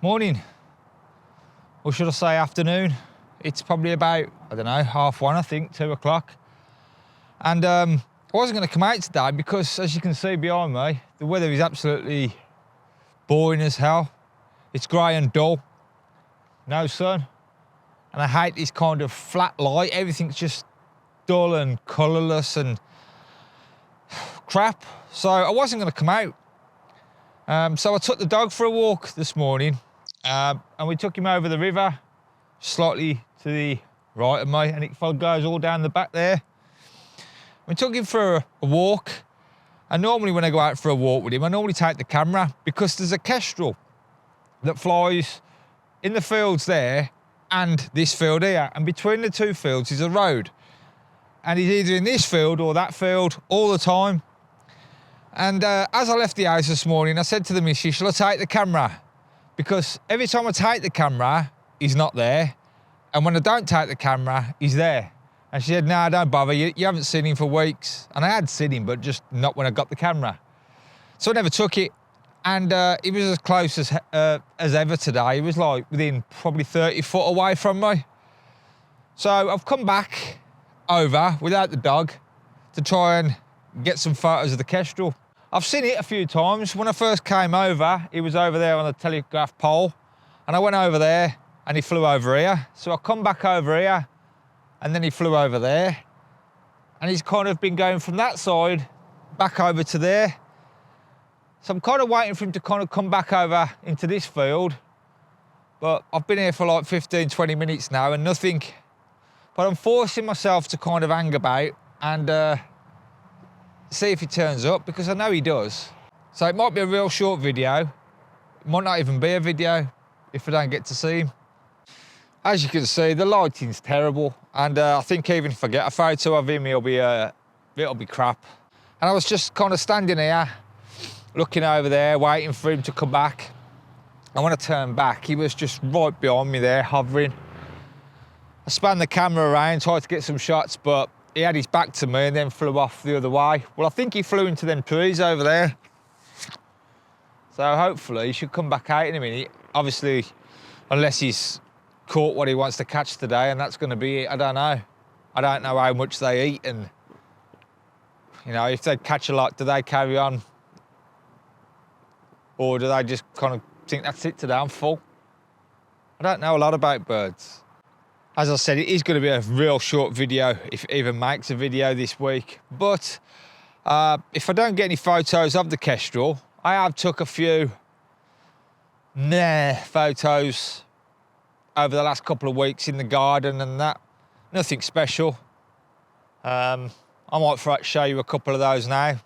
Morning, or should I say afternoon. It's probably about, I don't know, 1:30, I think, 2 o'clock. And I wasn't going to come out today because, as you can see behind me, the weather is absolutely boring as hell. It's grey and dull, no sun. And I hate this kind of flat light. Everything's just dull and colourless and crap. So I wasn't going to come out. So I took the dog for a walk this morning. And we took him over the river, slightly to the right of me, and it goes all down the back there. We took him for a walk, and normally when I go out for a walk with him, I normally take the camera because there's a kestrel that flies in the fields there and this field here, and between the two fields is a road. And he's either in this field or that field all the time. And as I left the house this morning, I said to the missus, shall I take the camera? Because every time I take the camera, he's not there. And when I don't take the camera, he's there. And she said, no, don't bother, you haven't seen him for weeks. And I had seen him, but just not when I got the camera. So I never took it. And he was as close as ever today. He was like within probably 30 foot away from me. So I've come back over without the dog to try and get some photos of the kestrel. I've seen it a few times. When I first came over, he was over there on the telegraph pole, and I went over there and he flew over here. So I come back over here and then he flew over there, and he's kind of been going from that side back over to there. So I'm kind of waiting for him to kind of come back over into this field, but I've been here for like 15, 20 minutes now and nothing. But I'm forcing myself to kind of hang about and see if he turns up, because I know he does. So it might be a real short video. It might not even be a video if I don't get to see him. As you can see, the lighting's terrible, and I think even if I get a photo of him, it'll be crap. And I was just kind of standing here, looking over there, waiting for him to come back. And when I turned back, he was just right behind me there, hovering. I spun the camera around, tried to get some shots, but he had his back to me and then flew off the other way. Well, I think he flew into them trees over there. So hopefully he should come back out in a minute. Obviously, unless he's caught what he wants to catch today, and that's going to be it. I don't know. I don't know how much they eat, and you know, if they catch a lot, do they carry on? Or do they just kind of think that's it today, I'm full? I don't know a lot about birds. As I said, it is going to be a real short video, if it even makes a video this week. But if I don't get any photos of the kestrel, I have took a few photos over the last couple of weeks in the garden and that. Nothing special. I might show you a couple of those now.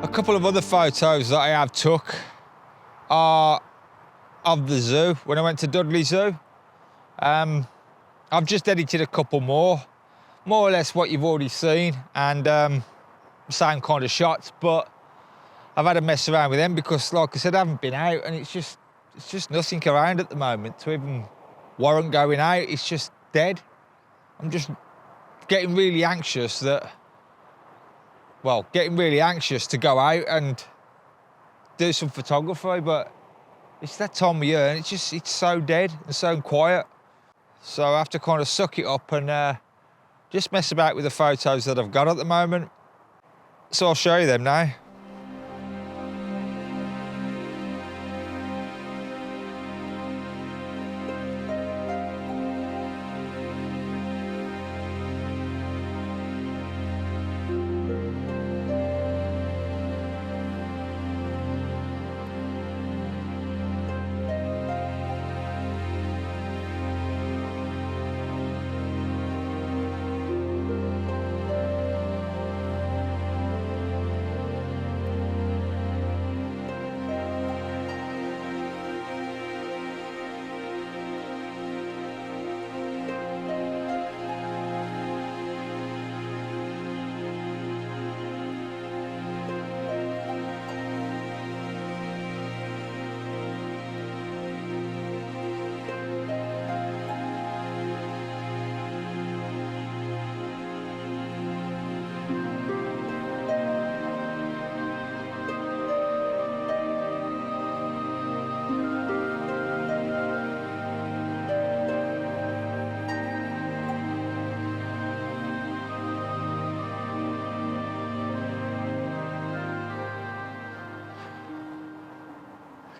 A couple of other photos that I have took are of the zoo, when I went to Dudley Zoo. I've just edited a couple more or less what you've already seen, and same kind of shots, but I've had to mess around with them because, like I said, I haven't been out, and it's just nothing around at the moment to even warrant going out. It's just dead. I'm just getting really anxious to go out and do some photography, but it's that time of year and it's so dead and so quiet. So I have to kind of suck it up and just mess about with the photos that I've got at the moment. So I'll show you them now.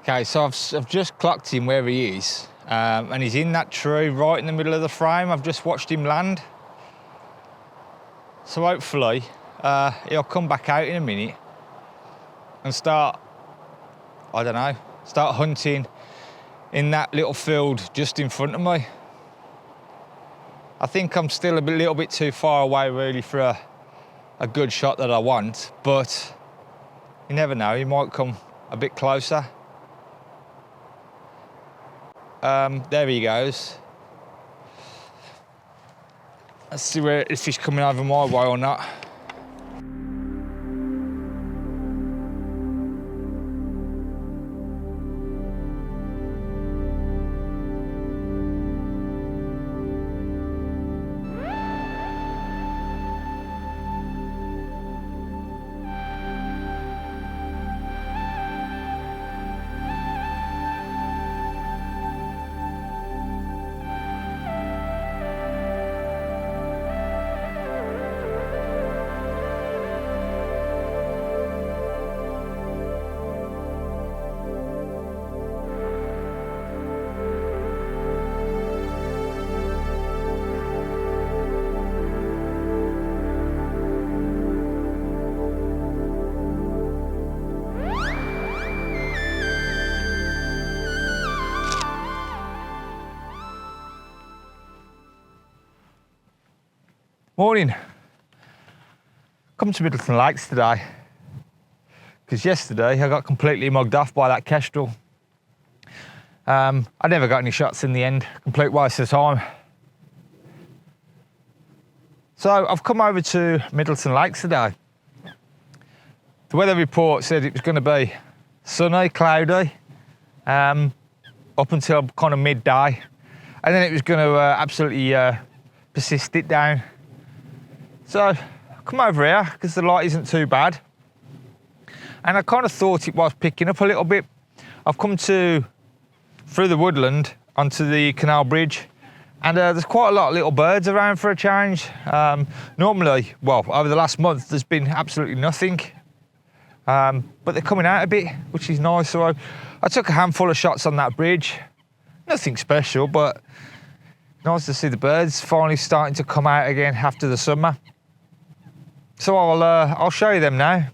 Okay, so I've just clocked him where he is, and he's in that tree right in the middle of the frame. I've just watched him land. So hopefully he'll come back out in a minute and start hunting in that little field just in front of me. I think I'm still a little bit too far away really for a good shot that I want, but you never know, he might come a bit closer. There he goes. Let's see if he's coming over my way or not. Morning. Come to Middleton Lakes today because yesterday I got completely mugged off by that Kestrel. I never got any shots in the end, complete waste of time. So I've come over to Middleton Lakes today. The weather report said it was going to be sunny, cloudy, up until kind of midday, and then it was going to absolutely persist it down. So I come over here because the light isn't too bad, and I kind of thought it was picking up a little bit. I've come through the woodland onto the canal bridge, and there's quite a lot of little birds around for a change. Normally, well, over the last month there's been absolutely nothing, but they're coming out a bit, which is nice. So I took a handful of shots on that bridge. Nothing special, but nice to see the birds finally starting to come out again after the summer. So I'll show you them now.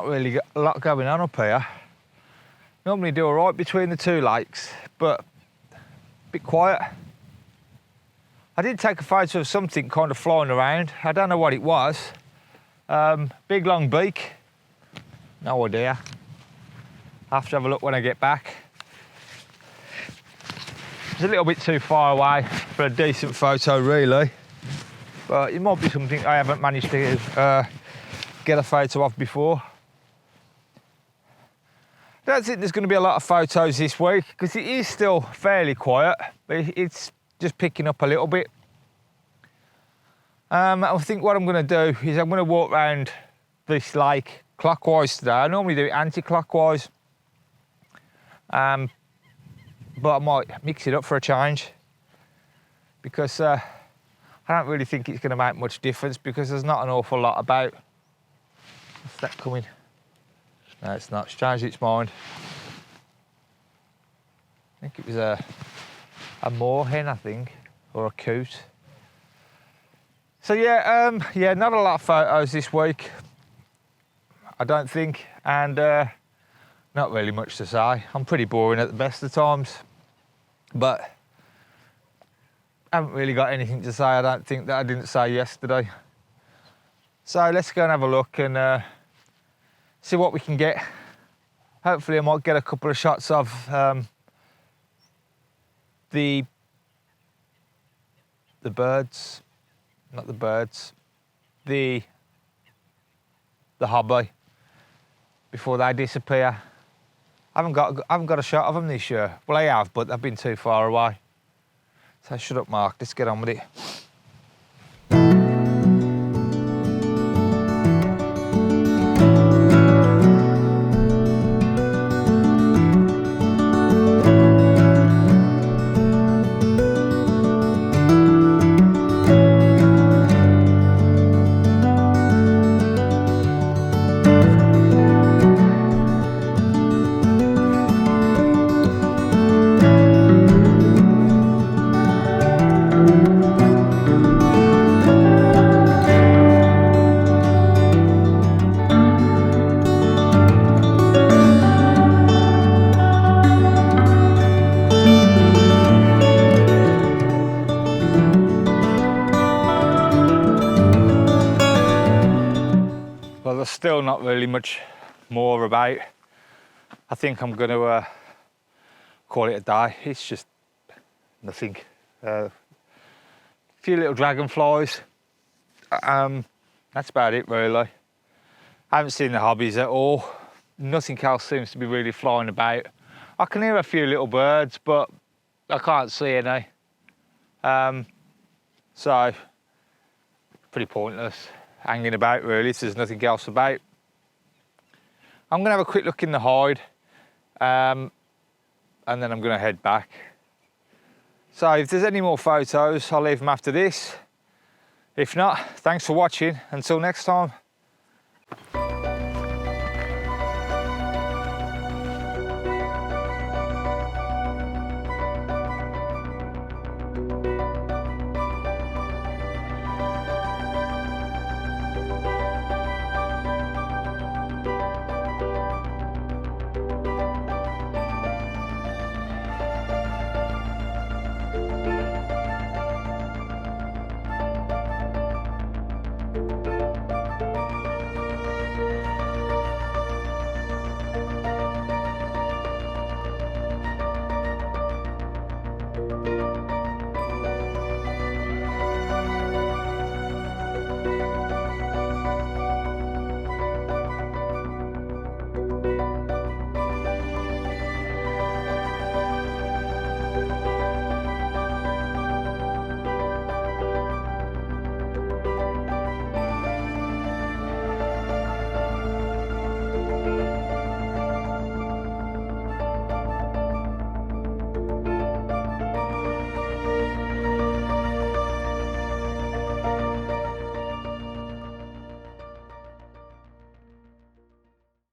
really got a lot going on up here. Normally do all right between the two lakes, but a bit quiet. I did take a photo of something kind of flying around. I don't know what it was. Big long beak. No idea. I'll have to have a look when I get back. It's a little bit too far away for a decent photo, really. But it might be something I haven't managed to get a photo of before. I don't think there's going to be a lot of photos this week because it is still fairly quiet, but it's just picking up a little bit. I think what I'm going to do is I'm going to walk around this lake clockwise today. I normally do it anti-clockwise, but I might mix it up for a change because I don't really think it's going to make much difference because there's not an awful lot about. What's that coming? No, it's not. It's changed its mind. I think it was a moorhen, I think, or a coot. So yeah, not a lot of photos this week, I don't think, and not really much to say. I'm pretty boring at the best of times, but I haven't really got anything to say, I don't think, that I didn't say yesterday. So let's go and have a look and see what we can get. Hopefully I might get a couple of shots of the birds, not the birds, the hobby before they disappear. I haven't got a shot of them this year. Well, I have, but they've been too far away. So shut up, Mark, let's get on with it. Well, there's still not really much more about. I think I'm going to call it a day. It's just nothing. A few little dragonflies. That's about it, really. I haven't seen the hobbies at all. Nothing else seems to be really flying about. I can hear a few little birds, but I can't see any. So, pretty pointless hanging about, really, if there's nothing else about. I'm going to have a quick look in the hide, and then I'm going to head back. So if there's any more photos, I'll leave them after this. If not, thanks for watching. Until next time.